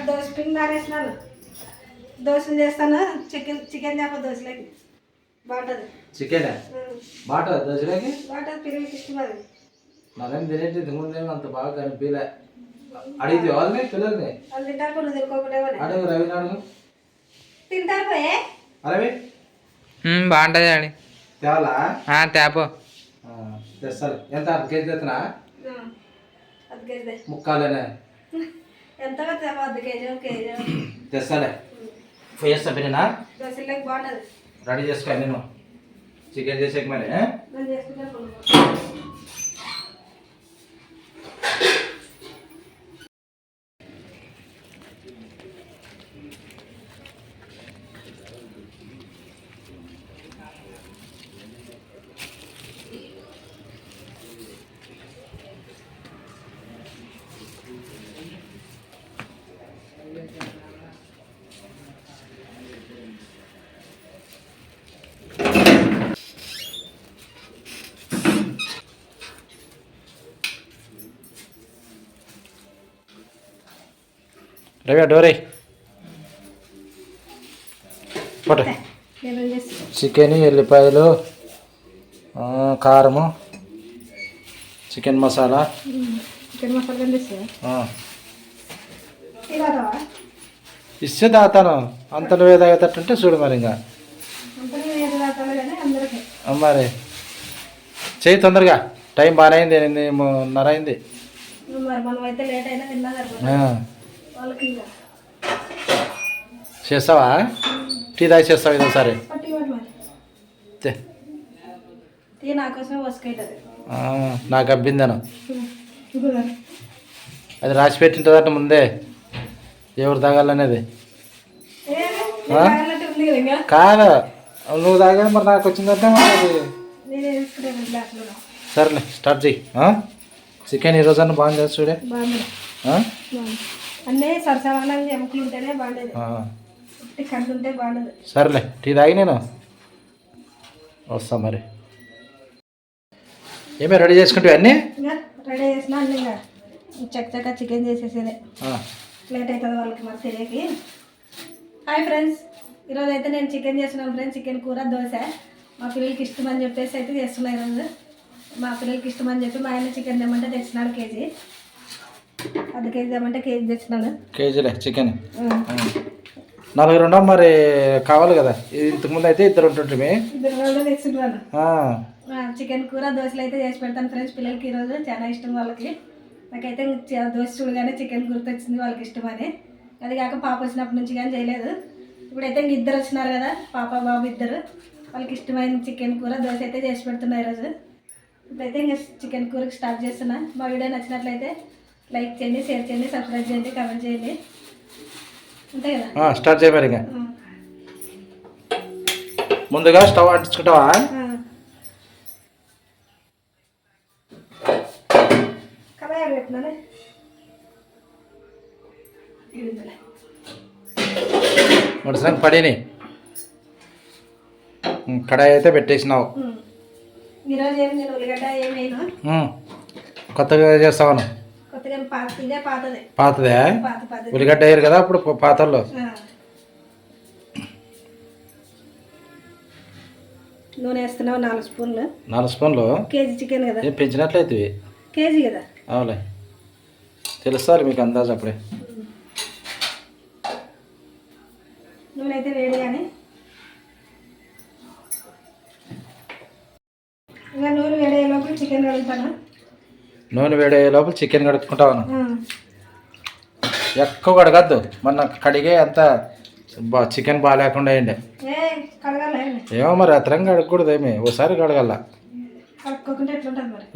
దోశ పిండి నానేసినాను. దోశలు చేస్తాను. చికెన్ చేప దోశలకి బాగుంటుంది. చికెన్ బాగుంటుంది దోశలకి. బాగుంటుంది, పిల్లలకి ఇష్టం అది. నాకేం తినేటి తినకుండా అంత బాగా కనిపించలే. అడిగితే వాళ్ళని పిల్లల్ని వాళ్ళు తింటారు, కొన్ని తినుకోకుండా అడుగు. రవి అడుగు. తింటారు పోయే రవి బాగుంటుంది అండి. తేవాలా? తేపో తెస్తారు. ఎంత అర్ధ కేజీ తెస్తున్నా? అది కేజీ ముక్కాలేనే ఎంత తేప? అర్ధ కేజీ, కేజీ తెస్తాలే. పోయేస్తా పిన్నా. దోశలకి బాగుంటుంది. రెడీ చేసుకో. నేను చికెన్ చేసేకి మరి నేను చేసుకుంటాను. రవి డోరే పట్టు. చికెన్, ఎల్లిపాయలు, కారము, చికెన్ మసాలా. చికెన్ మసాలా ఇస్తే తాతాను. అంతలో ఏదైతేటంటే చూడు మరి. ఇంకా మరి చేయి తొందరగా. టైం బాగా అయింది, 8:30 అయింది. చేస్తావా? టీ దాగి చేస్తావా ఇదోసారి? నాకు అబ్బిందను. అది రాసి పెట్టింటుందట ముందే ఎవరు తాగాలనేది. కాదు, నువ్వు తాగా మరి నాకు వచ్చిందంటే మరి. సరేలే, స్టార్ట్ చెయ్యి. చికెన్ ఈరోజు అన్న బాగా చేసి చూడే. సరేలే, టీ తాగి నేను వస్తా మరి. ఏమే రెడీ చేసుకుంటే అన్నీ రెడీ చేసినా అన్నీ చక్కగా చికెన్ చేసేసేదే. లేట్ అవుతుంది వాళ్ళకి మరి తెలియకి. హాయ్ ఫ్రెండ్స్, ఈరోజు అయితే నేను చికెన్ చేస్తున్నాను ఫ్రెండ్స్. చికెన్ కూర దోశ మా పిల్లలకి ఇష్టం అని చెప్పేసి అయితే చేస్తున్నాను ఈరోజు. మా పిల్లలకి ఇష్టం అని చెప్పి మా ఆయన చికెన్ తెమ్మంటే తెచ్చినాడు కేజీ. అర్ధ కేజీ తెమ్మంటే కేజీ తెచ్చినాడు. కేజీలే చికెన్. 4 ఉండవు మరి, కావాలి కదా. ఇంతకుముందు అయితే 2 ఉంటుంటే 2 తెచ్చుకున్నాను. చికెన్ కూర దోశలు అయితే చేసి పెడతాను ఫ్రెండ్స్ పిల్లలకి. ఈరోజు చాలా ఇష్టం వాళ్ళకి. నాకైతే దోశ చూడగానే చికెన్ గుర్తొచ్చింది వాళ్ళకి ఇష్టమని. అది కాక పాప వచ్చినప్పటి నుంచి కానీ చేయలేదు. ఇప్పుడైతే ఇంక 2 వచ్చినారు కదా, పాప బాబు 2. వాళ్ళకి ఇష్టమైన చికెన్ కూర దోశ అయితే చేసి పెడుతున్నా ఈరోజు. ఇప్పుడైతే ఇంకా చికెన్ కూరకి స్టార్ట్ చేస్తున్నా. మా వీడియో నచ్చినట్లయితే లైక్ చేయండి, షేర్ చేయండి, సబ్స్క్రైబ్ చేయండి, కామెంట్ చేయండి. అంతే కదా, స్టార్ట్ చేయమరి. ఇంకా ముందుగా స్టవ్ అంటించుకుంటావా? కళాయి పెట్టినానే మొదటిసారి పడిని కడాయి అయితే పెట్టేసినావు. ఈరోజు ఏమి నేను ఉల్లిగడ్డ ఏమైనా కొత్తగా చేస్తావను. కొత్తగా పాతదే. పాతదే ఉల్లిగడ్డ వేయరు కదా అప్పుడు పాతల్లో. నూనె వేస్తున్నావు 4 స్పూన్లు. 4 స్పూన్లు. కేజీ చికెన్ కదా, పెంచినట్లయితే కేజీ కదా. అవులే, తెలుస్తారు మీకు అందాజు అప్పుడే. నూనె అయితే వేడి కానీ ఇంకా నూనె వేడే లోపల చికెన్ కడుగుతాను. నూనె వేడే లోపల చికెన్ కడుక్కుంటాను. ఎక్కువ కడగద్దు, మొన్న కడిగే అంత చికెన్ బాగా లేకుండా అయ్యిండే. ఏమో మరి అతరంగా కడగకూడదు. ఏమి ఓసారి కడగల.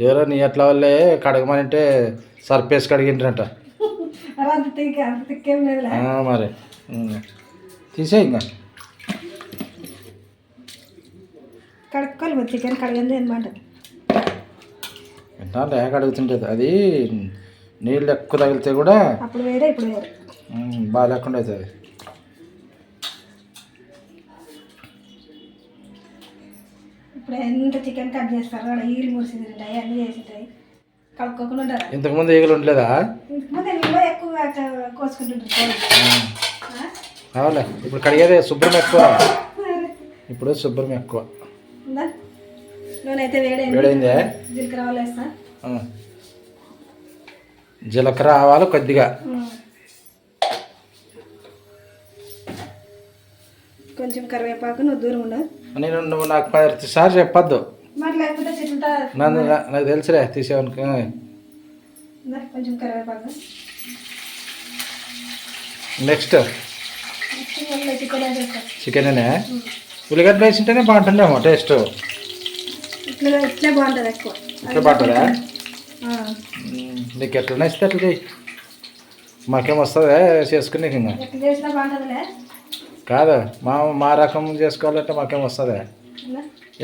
ఎవరో నీ ఎట్లా వాళ్ళే కడగమనంటే సర్పేసి కడిగింటారంట మరి. తీసే ఇంకా కడుక్కోవాలి మరి చికెన్ కడగండి అనమాట. ఎంత లేక అడుగుతుంటుంది అది. నీళ్ళు ఎక్కువ తగిలితే కూడా అప్పుడు వేరే ఇప్పుడు వేరే బాగా లేకుండా అవుతుంది. ఇప్పుడు ఎంత చికెన్ కట్ చేస్తారు అక్కడ ఈగలు మురిసింది ఉంటాయి, అన్నీ చేసి ఉంటాయి. కడుక్కోకుండా ఉంటారు. ఇంతకుముందు ఈగలు ఉండలేదా? ఇంతకుముందు ఎక్కువ కోసుకుంటుంటారు. అవులే ఇప్పుడు కడిగేది శుభ్రం ఎక్కువ. ఇప్పుడు శుభ్రం ఎక్కువ. నూనె అయితే వేడైందే. జీలకర్ర ఆవాలు వేస్తా. జీలకర్ర ఆవాలు కొద్దిగా, కొంచెం కరివేపాకు. నువ్వు దూరం ఉండవు. నువ్వు నాకు 10 సార్లు చెప్పొద్దు. మరి లేకపోతే చెట్టు నాకు తెలుసులే తీసేవనుకో. కొంచెం కరివేపాకు. నెక్స్ట్ చికెన్ వేసేస్తా. చికెనే. ఉల్లిగడ్డ వేసింటేనే బాగుంటుందేమో టేస్ట్. ఇట్లా బాగుంటుంది ఎక్కువ. ఇట్లా బాగుంటుందా? నీకు ఎట్లా నచ్చితే అట్లా చెయ్యి. మాకేం వస్తుందా చేసుకుని ఇంకా? ఎట్లా చేసినా బాగుంటుందిలే. కాదు మా రకం చేసుకోవాలంటే మాకేం వస్తుందా?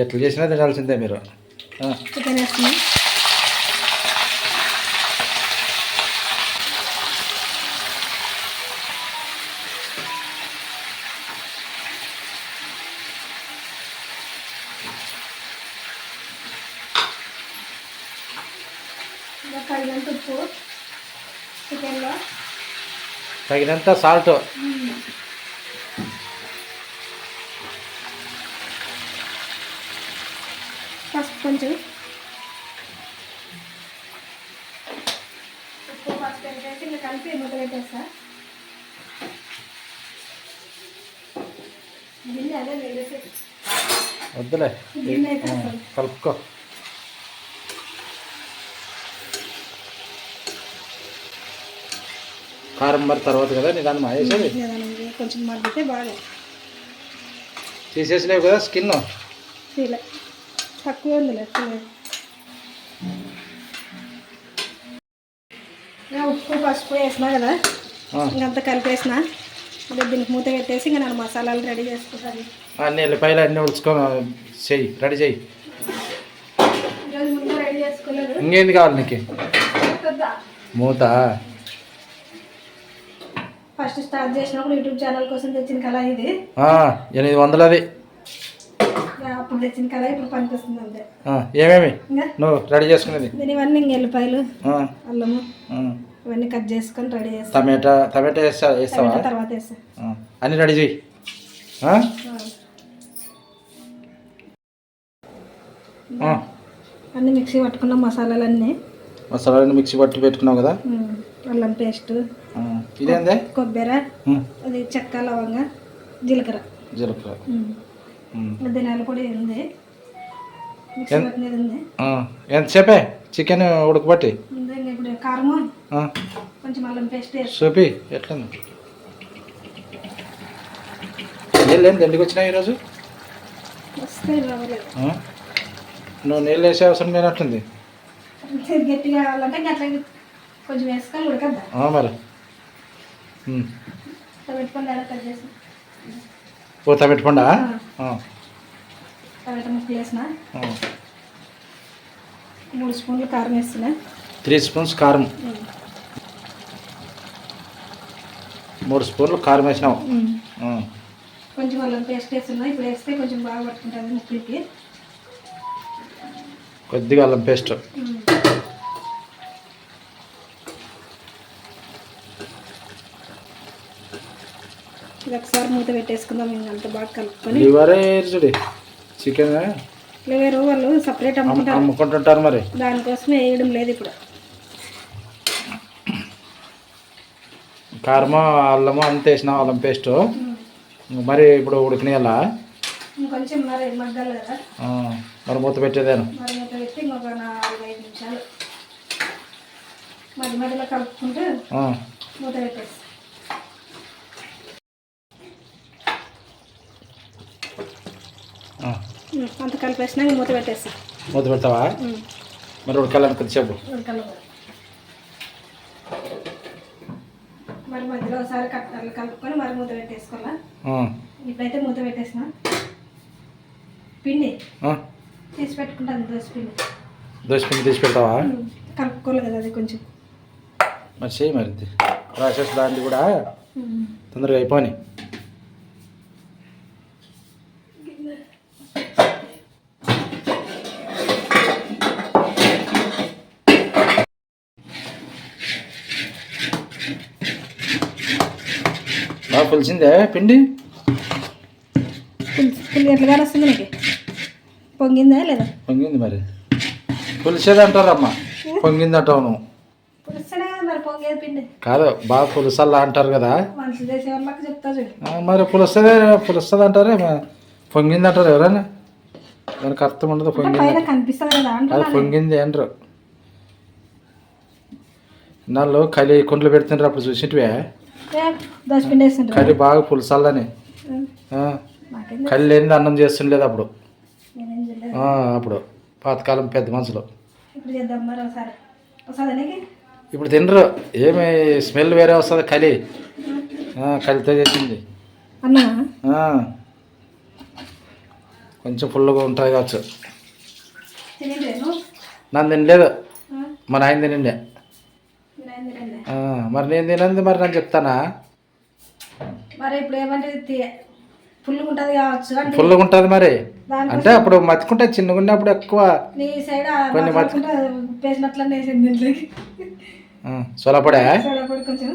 ఎట్లా చేసినా తినాల్సిందే మీరు. చికెన్ వేసుకుని తగినంత ఉప్పు చికెన్లో, తగినంత సాల్ట్, పసుపు కొంచెం, ఉప్పు పసుపు వేసి ఇంకా కలిపి మూత పెట్టేస్తా. గిన్నె అదే వేసేసి వద్దులే గిన్నె అయితే వస్తుంది. కలుపుకో. కారం మరి తర్వాత కదా నిదానం వేసేది. కొంచెం మగ్గితే బాగా తీసేసిలేవు కదా స్కిన్. తీలే తక్కువ ఉందిలే. ఉప్పు పసుపు వేసినా కదా, ఇంకంతా కలిపేసిన. ఇంకా దీనికి మూత పెట్టేసి ఇంకా నేను మసాలాలు రెడీ చేసుకుంటాను. అన్ని ఎల్లిపాయలు అన్నీ ఉడుచుకొని చెయ్యి, రెడీ చెయ్యి. ఈరోజు ముందు రెడీ చేసుకోలేదు. ఇంకేంది కావాలి నీకు? మూత ఫస్ట్ స్టార్ట్ చేసినప్పుడు యూట్యూబ్ ఛానల్ కోసం తెచ్చిన కళ ఇది. 800 అది. అప్పుడు తెచ్చిన కళ ఇప్పుడు పనికొస్తుంది అంతే. ఏమేమి నువ్వు రెడీ చేసుకునేది? దీని ఇవన్నీ ఇంక ఎల్లిపాయలు, అల్లము ఇవన్నీ కట్ చేసుకొని రెడీ చేస్తాను. టమాటా వేస్తావా? తర్వాత వేస్తా. అన్నీ రెడీ చెయ్యి. అన్నీ మిక్సీ పట్టుకున్నాం మసాలాలన్నీ. మసాలాలన్నీ మిక్సీ పట్టి పెట్టుకున్నావు కదా. అల్లం పేస్ట్, ఇదేందే? కొబ్బరి, అది చెక్క, లవంగ, జీలకర్ర. ధనియాల పొడి ఉంది, మిక్సీ పట్టినది ఉంది. ఎంతసేపే చికెన్ ఉడకబట్టి? ఇప్పుడు కారము కొంచెం అల్లం పేస్ట్ చూపి ఎట్లుంది. నీళ్ళు ఏంది ఎందుకు వచ్చినాయి ఈరోజు? వస్తే రావలేదు. నువ్వు నీళ్ళు వేసే అవసరం లేనట్లుంది. గట్టిగా కావాలంటే అట్లా కొంచెం వేసుకొని ఉడకద్దా మరి. పెట్టుకోండి కట్ చేసి. పూత పెట్టుకోండా? టమాటా ముక్కలు వేసిన. 3 స్పూన్లు కారం వేస్తున్నా. 3 స్పూన్స్ కారం. 3 స్పూన్లు కారం వేసినావు. కొంచెం అల్లం పేస్ట్ వేస్తున్నా. ఇప్పుడు వేస్తే కొంచెం బాగా పట్టుకుంటుంది ముక్కలకి. కొద్దిగా అల్లం పేస్ట్. ఒకసారి మూత పెట్టేసుకుందాం. ఇంకంత బాగా కలుపుకొని. లివరే చూడు చికెన్. లివర్ వాళ్ళు సపరేట్ అమ్ముకుంటుంటారు మరి. దానికోసం వేయడం లేదు ఇప్పుడు. కారము అల్లము అంత వేసినావు, అల్లం పేస్ట్. మరి ఇప్పుడు ఉడికినాయలా? ఇంకొంచెం మరి మగ్గాలి కదా. మరి మూత పెట్టేదేను. మరి మూత పెట్టి ఇంకొక 4-5 నిమిషాలు మధ్య మధ్యలో కలుపుకుంటూ మూత పెట్టేసి. అంత కలిపేసినా మూత పెట్టేస్తా. మూత పెడతావా? మరి ఉడకాలని కొద్దిసేపు. మరి మధ్యలో ఒకసారి కలుపుకొని మరి మూత పెట్టేసుకోవాలా. ఇప్పుడైతే మూత పెట్టేసిన. పిండి తీసి పెట్టుకుంటాను. దోశ పిండి తీసి పెడతావా? కలుపుకోవాలి కదా అది కొంచెం. మరి చేయి మరి ప్రాసెస్ దాన్ని కూడా తొందరగా అయిపోయి. బాగా పులిసిందే పిండి. పుల్లి ఎట్లుగానే వస్తుంది నీకు? పొంగిందా లేదా? పొంగింది మరి. పులిసేది అంటారమ్మా, పొంగింది అంటావు నువ్వు. పులుస్తేనే కదా మరి పొంగేది పిండి. కాదు బాగా పులుసల్లా అంటారు కదా మనిషి చేసే వాళ్ళకి చెప్తా చూడు. మరి పులుస్తుంది అంటారే, పొంగింది అంటారు ఎవరైనా. దానికి అర్థం ఉండదు. పొంగింది పైన కనిపిస్తుంది కదా అది అంటున్నా. పొంగింది అంటారు. నాళ్ళు కలి కుండలు పెడుతుంటారు అప్పుడు చూసిటివే. దోశ పిండి వేస్తుంటారు. కలి బాగా పులుసల్లని. నాకేం కలి లేనిది అన్నం చేస్తుండలేదు అప్పుడు. నేనేం చేయలేదు. అప్పుడు పాతకాలం పెద్ద మనుషులు. ఇప్పుడు చేద్దాం మరి ఒకసారి. ఒకసారి నీకు ఇప్పుడు తినరు. ఏమి స్మెల్ వేరే వస్తుంది కలి. కలితో చేసింది అన్నా. కొంచెం ఫుల్గా ఉంటుంది కావచ్చు. తినేను నన్ను తినలేదు, మా నాయన తినండి. మరి నేను తినంది మరి నేను చెప్తానా? మరి ఇప్పుడు ఏమంటే ఫుల్గా ఉంటుంది కావచ్చు అంటే. ఫుల్గా ఉంటుంది మరి. అంటే అప్పుడు మతుకుంటే చిన్నగా ఉన్నప్పుడు ఎక్కువ నీ సైడ్ కొన్ని పేసినట్లనే వేసింది దీంట్లోకి. సొలపడే కొంచెం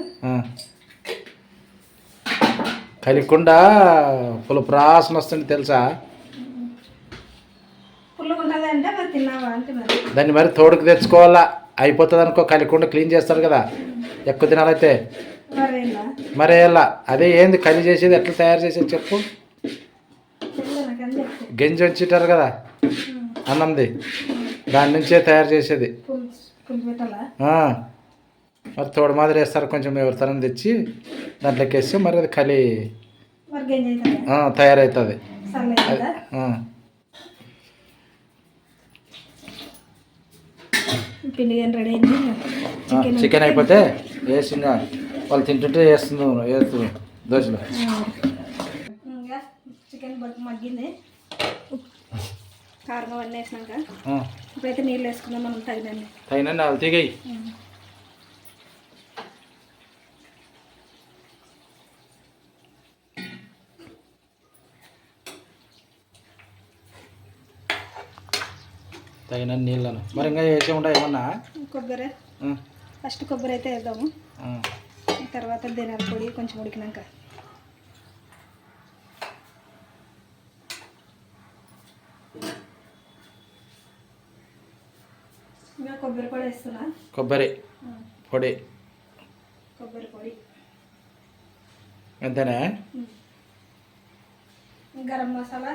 కలికుండా పులుపు రాసిన వస్తుంది తెలుసా. ఫుల్గా ఉంటుంది అంటే మరి తిన్నావా అంటే మరి. దాన్ని మరి తోడుకు తెచ్చుకోవాలా. అయిపోతుంది అనుకో, కలికుండా క్లీన్ చేస్తారు కదా ఎక్కువ తినాలైతే. మరి ఎలా అదే ఏంది కలి చేసేది, ఎట్లా తయారు చేసేది చెప్పు. గంజి వచ్చింటారు కదా అన్నంది, దాని నుంచే తయారు చేసేది. మరి తోడు మాదిరి వేస్తారు కొంచెం, ఎవరితనం తెచ్చి దాంట్లోకి వేస్తే మరి అది కలి తయారవుతుంది. చికెన్ అయిపోతే వేసి వాళ్ళు తింటుంటే వేస్తుంది దోశలు. చికెన్ మగ్గింది, కారం అవన్నీ వేసినాక ఇప్పుడైతే నీళ్ళు వేసుకుందాం మనం తగినండి వాళ్ళు తీగయి. తగిన నీళ్ళను మరి ఇంకా వేసే ఉంటాయి ఏమన్నా. కొబ్బరి ఫస్ట్ కొబ్బరి అయితే వేద్దాము, తర్వాత ధనియాల పొడి కొంచెం ఉడికినాక. ఇంకా కొబ్బరి పొడి వేస్తున్నా. కొబ్బరి పొడి ఎంతనే. గరం మసాలా,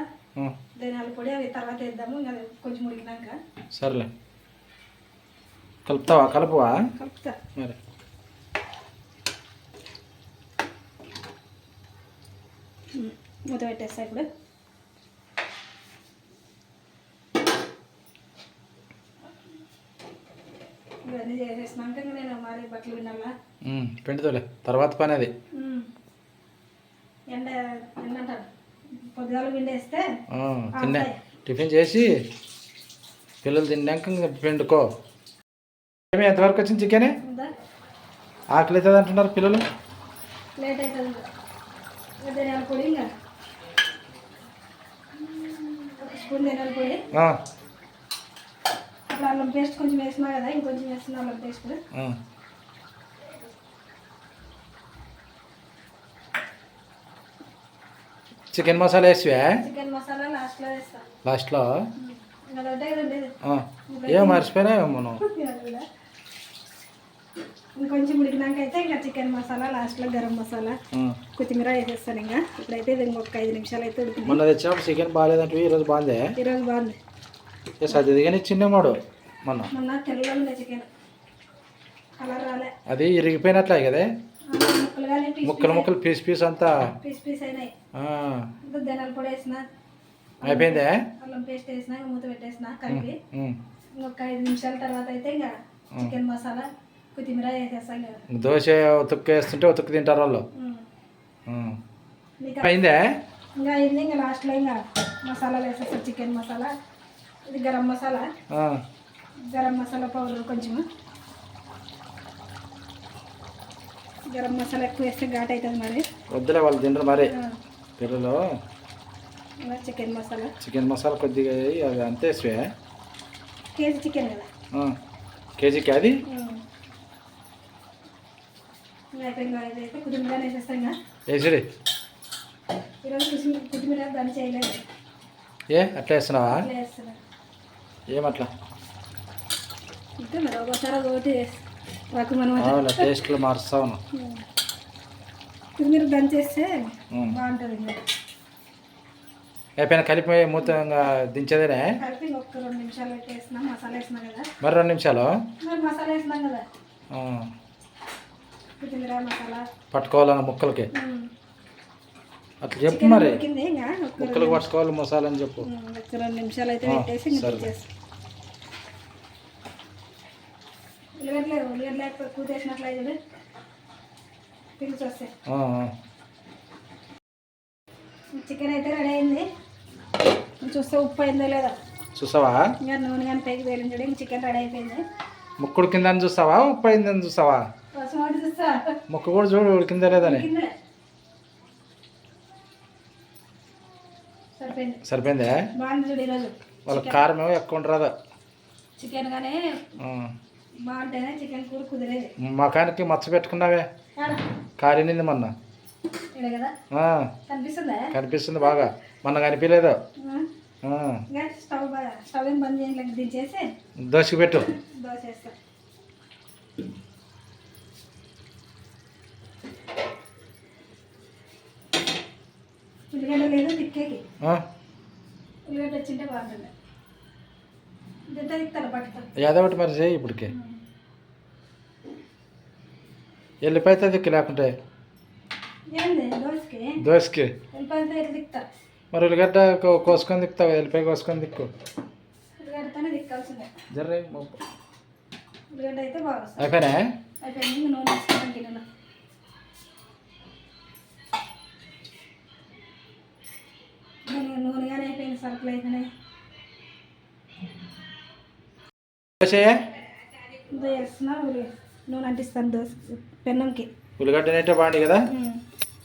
ధనియాల పొడి అవి తర్వాత వేద్దాము ఇంకా కొంచెం ఉడికినాక. సర్లే కలుపుతావా? కలుపువా? కలుపుతా మరి. మూత పెట్టేస్తా ఇప్పుడు. ఇవన్నీ చేసేసినాక నేను మరి బట్టలు వినాలా. పిండితోలే తర్వాత పని అది. ఎండ అంటారు పొద్దుగాల పిండేస్తే టిఫిన్ చేసి పిల్లలు తిన్నాక పిండుకో. ఏమి ఎంతవరకు వచ్చింది చికెన్? ఆకలి అవుతుంది అంటున్నారు పిల్లలు. లేట్ అవుతుంది. ధనియాల పొడి ఇంకా ఒక స్పూన్ ధనియాల పొడి, అప్పుడు అల్లం పేస్ట్ కొంచెం వేసినా కదా, ఇంకొంచెం వేస్తున్నా అల్లం పేస్ట్. చికెన్ మసాలా వేసివా? చికెన్ మసాలా లాస్ట్లో వేస్తా. లాస్ట్లో అదొకటే ఏం మర్చిపోయినావేమో మనం. ఇంకొంచెం ఉడికినాక అయితే ఇంకా చికెన్ మసాలా, లాస్ట్లో గరం మసాలా, కొత్తిమీర వేసేస్తాను. ఇంకా ఇప్పుడైతే ఇది ఇంకొక 5 నిమిషాలు అయితే ఉడికింది. మొన్న తెచ్చినప్పుడు చికెన్ బాగాలేదంటే ఈరోజు బాగుంది. ఈరోజు బాగుంది. సర్దిగానే ఇచ్చిండేమాడు మొన్న తెల్లగా ఉంది చికెన్, కలర్ రాలే. అది ఇరిగిపోయినట్లే కదా, ముక్కలు ముక్కలు పీస్ అంతా పీస్ అయినాయి. ధనియాల పొడి వేసిన అయిపోయిందే, అల్లం పేస్ట్ వేసిన, మూత పెట్టేసిన కలిపి. ఇంకొక 5 నిమిషాల తర్వాత అయితే ఇంకా చికెన్ మసాలా, కొత్తిమీర వేసేస్తాం కదా. దోశ ఉతుక్కు వేస్తుంటే ఉతుక్కు తింటారు వాళ్ళు. అయిందే ఇంకా అయింది. ఇంకా లాస్ట్లో ఇంకా మసాలాలు వేసేస్తాం. చికెన్ మసాలా, ఇది గరం మసాలా, గరం మసాలా పౌడర్ కొంచెం. గరం మసాలా ఎక్కువ వేస్తే ఘాట్ అవుతుంది మరి. వద్దులే వాళ్ళు తినరు మరి పిల్లలు. చికెన్ మసాలా కొద్దిగా అది అంతే స్వే. కేజీ చికెన్ కదా, కేజీకి అది అయిపోయింది అయితే కొద్దిమీర వేసేస్తాం ఇంకా వేసిడి. ఈరోజు కొద్దిమీర దాన్ని చేయలేదు. ఏ అట్లా వేస్తున్నావా? అట్లా వేస్తున్నా. ఏమట్లా? ఇంకా మరి ఒకసారి ఒకటి రకం అవునా, టేస్ట్లో మారుస్తాను. కొద్దిమీర దంచేస్తే బాగుంటుంది. ఇంకా అయిపోయినా కలిపి మూత ఇంకా దించేదేనే. కలిపి ఒక 2 నిమిషాలు అయితే వేసినాం. మసాలా వేసినాం కదా, మరి 2 నిమిషాలు మరి మసాలా వేసినాం కదా, కొత్తిమీర మసాలా పట్టుకోవాలన్న ముక్కలకి. అట్లా చెప్పు చికెన్ మరి. ఉడికింది ఇంకా ముక్కలకు పట్టుకోవాలి మసాలా అని చెప్పు. ఒక 2 నిమిషాలు అయితే పెట్టేసి ఉల్లిగడ్డలు ఎక్కువ వేసినట్లయితే పిలిచి వస్తాయి. చికెన్ అయితే రెడీ అయింది. చూస్తే ఉప్పు అయిందో లేదా చూసావా? ఇంకా నూనె కానీ పైకి తేలించడం ఇంక చికెన్ రెడీ అయిపోయింది. ముక్క ఉడికిందని చూస్తావా, ఉప్పు అయిందని చూస్తావా? కోసం ఒకటి చూస్తా, ముక్క కూడా చూడు ఉడికిందా లేదని. సరిపోయింది. సరిపోయిందే. బాగుంది చూడు ఈరోజు. వాళ్ళ కారం ఏమో ఎక్కువ ఉండరాదా? చికెన్ కానీ బాగుంటేనే చికెన్ కూర కుదిరేది. మకానికి మచ్చ పెట్టుకున్నావే, కాలినింది మొన్న. ఇదే కదా కనిపిస్తుందా? కనిపిస్తుంది బాగా. మొన్న కనిపించలేదు. స్టవ్ ఏం బంద్ చేయాలి, దించేసి దోశకి పెట్టు. దోశ వేస్తా. ఉల్లిగడ్డ లేదు తిక్కేకి, ఉల్లిగడ్డ వచ్చింటే బాగుంటుంది. ఇంత తిక్తాను పట్టుతాను. ఏదో ఒకటి మరి చేయి ఇప్పటికి. వెళ్ళిపోతే దిక్కు లేకుంటే ఏంది దోశకి? దోశకి వెళ్ళిపోతే తిక్తా. మరి ఉల్లిగడ్డ కోసుకొని దిక్కుతావు, వెళ్ళిపోయి కోసుకొని దిక్కు. ఉల్లిగడ్డతోనే తిక్కాల్సిందే. జర్రీ ఉల్లిగడ్డ అయితే బాగా వస్తుంది. అయిపోయినా? అయిపోయింది. నూనె వేసుకుంటాం గిన్నెలో. నూనె కానీ అయిపోయింది, సరుకులు అయిపోయినాయి. దోశ వేస్తున్నా, నూనె అంటిస్తాను దోశ పెన్నంకి. ఉల్లిగడ్డ నెట్టే బాగుంది కదా.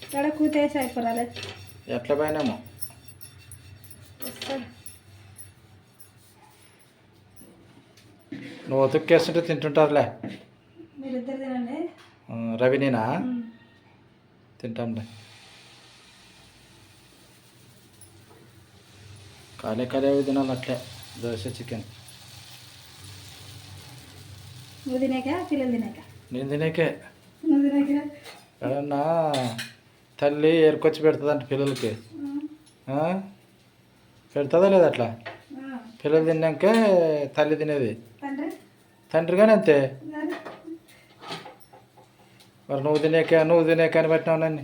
ఎక్కడ కూతేసి అయిపోరాలి. ఎట్లా పోయినామో నువ్వు ఉతుక్కేస్తుంటే తింటుంటారులే. మీరిద్దరు తినండి. రవి నేనా తింటాంలే. ఖాళీ ఖాళీ తినాలి అట్లే దోశ చికెన్. నువ్వు తినాక పిల్లలు తినాక? నేను తినేకే. నువ్వు తినాక ఏమన్నా తల్లి ఏరుకొచ్చి పెడుతుందంట పిల్లలకి. పెడుతుందా లేదా అట్లా? పిల్లలు తిన్నాకే తల్లి తినేది. తండ్రి కానీ అంతే. మరి నువ్వు తినేక అని పెట్టినావు నన్ను.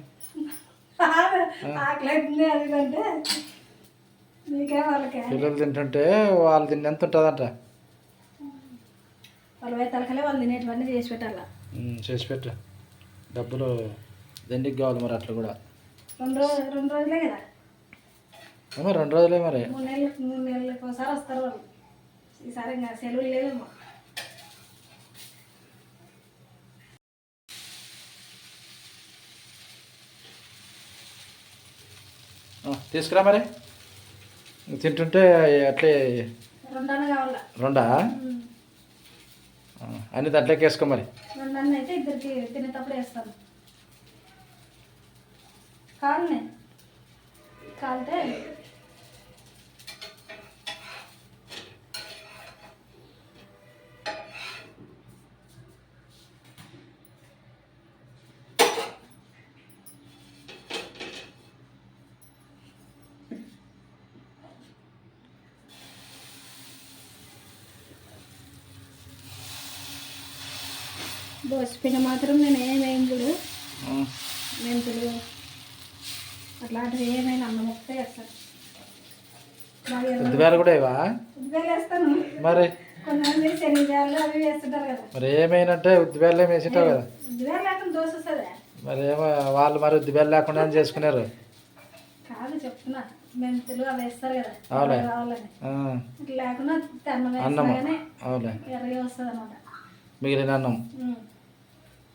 పిల్లలు తింటుంటే వాళ్ళు తిన్న ఎంత ఉంటుందంట. వాళ్ళు తలకలే వాళ్ళు తినేటివన్నీ చేసి పెట్టాల. చేసి పెట్టు. డబ్బులు దండికి కావాలి మరి అట్లా కూడా. 2 రోజులే కదా. 2 రోజులే మరి. 3 నెలలకు ఒకసారి వస్తారు వాళ్ళు. ఈసారి ఇంకా సెలవులు లేవేమో. తీసుకురా మరి. తింటుంటే అట్లే 2 కావాలా? 2 అన్ని దాంట్లోకి వేసుకో మరి. 2 అయితే ఇద్దరికి తినేటప్పుడు వేస్తాను. కాలునే కాలితే దోసపిండి మాత్రం నేను ఏమేం చూడు, మెంతులు అట్లాంటివి ఏమైనా అన్నం ఒకటే వేస్తాను. ఉద్దివేలు కూడా ఇవా? ఉద్దివేలు వేస్తాను. మరి కొంతమంది శనగలు అవి వేస్తుంటారు కదా. మరి ఏమైనంటే ఉద్దివేలే వేసింటావు కదా. ఉద్దివేలు లేకుండా దోశ వస్తుంది. మరి ఏమో వాళ్ళు మరి ఉద్దివేలు లేకుండా చేసుకున్నారు. కాదు చెప్తున్నా, మెంతులు అవి వేస్తారు కదా. అవులే. కావాలని లేకుండా అన్నం వేస్తానే ఎర్రగా వస్తుంది అనమాట. మిగిలిన అన్నం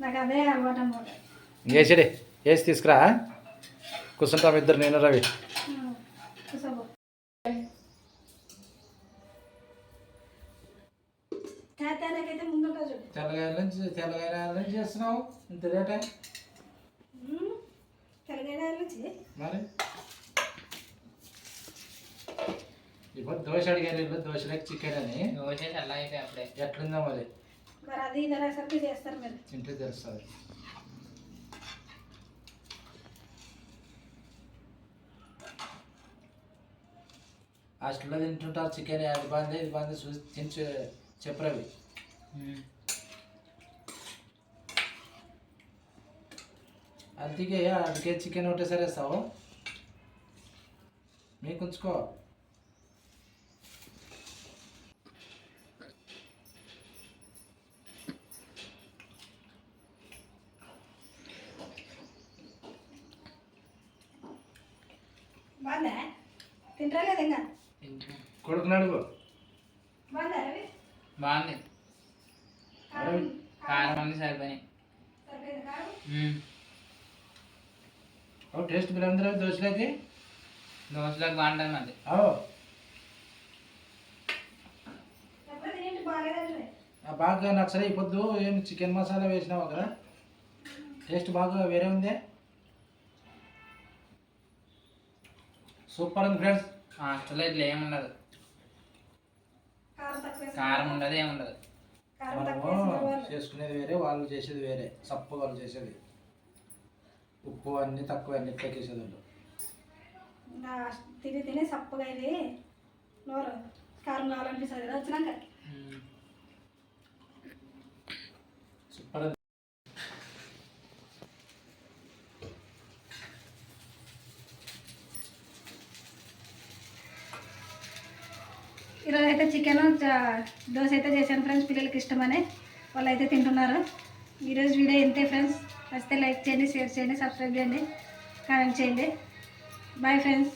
నాకు అదే అలవాటు అనమాట. వేసిడే వేసి తీసుకురా. కూర్చుంటాం ఇద్దరు, నేను రవి. తేనెకైతే ముందుంటా చూడు. తెల్లగాయల నుంచి చేస్తున్నావు ఇంత ఇంత రేటే తెలంగాణ నుంచి మరి ఇప్పుడు దోశ అడిగారు వీళ్ళు, దోశలకు చికెన్ అని. దోశ చల్లగా అయితే అప్పుడే ఎట్లుందో మరి మరి అది ఇది అనేసరికి చేస్తారు మీరు. తింటే తెలుస్తుంది. హాస్టల్లో తింటుంటారు చికెన్, అది బాగుంది ఇది బాగుంది చూసి తిని చెప్పరవి. అందుకే అందుకే చికెన్ ఒకటేసారి వేస్తావు, మీకు ఉంచుకో. బాగుందా? తింటరా లేదు ఇంకా? కొడుకున్నాడు బాగుందా రవి? బాగుంది. కారం అన్ని సరిపోయినాయి. సరిపోయింది కాదు? టేస్ట్ బిర్యానీ దోశలకి దోశలకు బాగుంటుంది మరి. ఎప్పుడు తినేంటి బాగాలేదంటే బాగా నచ్చలే ఈ పొద్దు. ఏం చికెన్ మసాలా వేసినావు కదా, టేస్ట్ బాగా వేరే ఉంది. సూపర్ ఉంది ఫ్రెండ్స్. హాస్టల్లో ఇట్లా ఏముండదు, కారం తక్కువ కారం ఉండదు ఏముండదు. కారం తక్కువ మనము వేసిన వాళ్ళు. చేసుకునేది వేరే, వాళ్ళు చేసేది వేరే. సప్పు వాళ్ళు చేసేది, ఉప్పు అన్నీ తక్కువ, అన్నిట్లోకి వేసేది వాళ్ళు. ఇంకా తిని తిని సప్పగా ఇది నోరు కారం కావాలనిపిస్తుంది కదా వచ్చినాక. సూపర్ ఉంది. ఈరోజు అయితే చికెన్ దోశ అయితే చేశాను ఫ్రెండ్స్, పిల్లలకి ఇష్టమని వాళ్ళు అయితే తింటున్నారు. ఈరోజు వీడియో ఇంతే ఫ్రెండ్స్. నచ్చితే లైక్ చేయండి, షేర్ చేయండి, సబ్స్క్రైబ్ చేయండి, కామెంట్ చేయండి. Bye friends.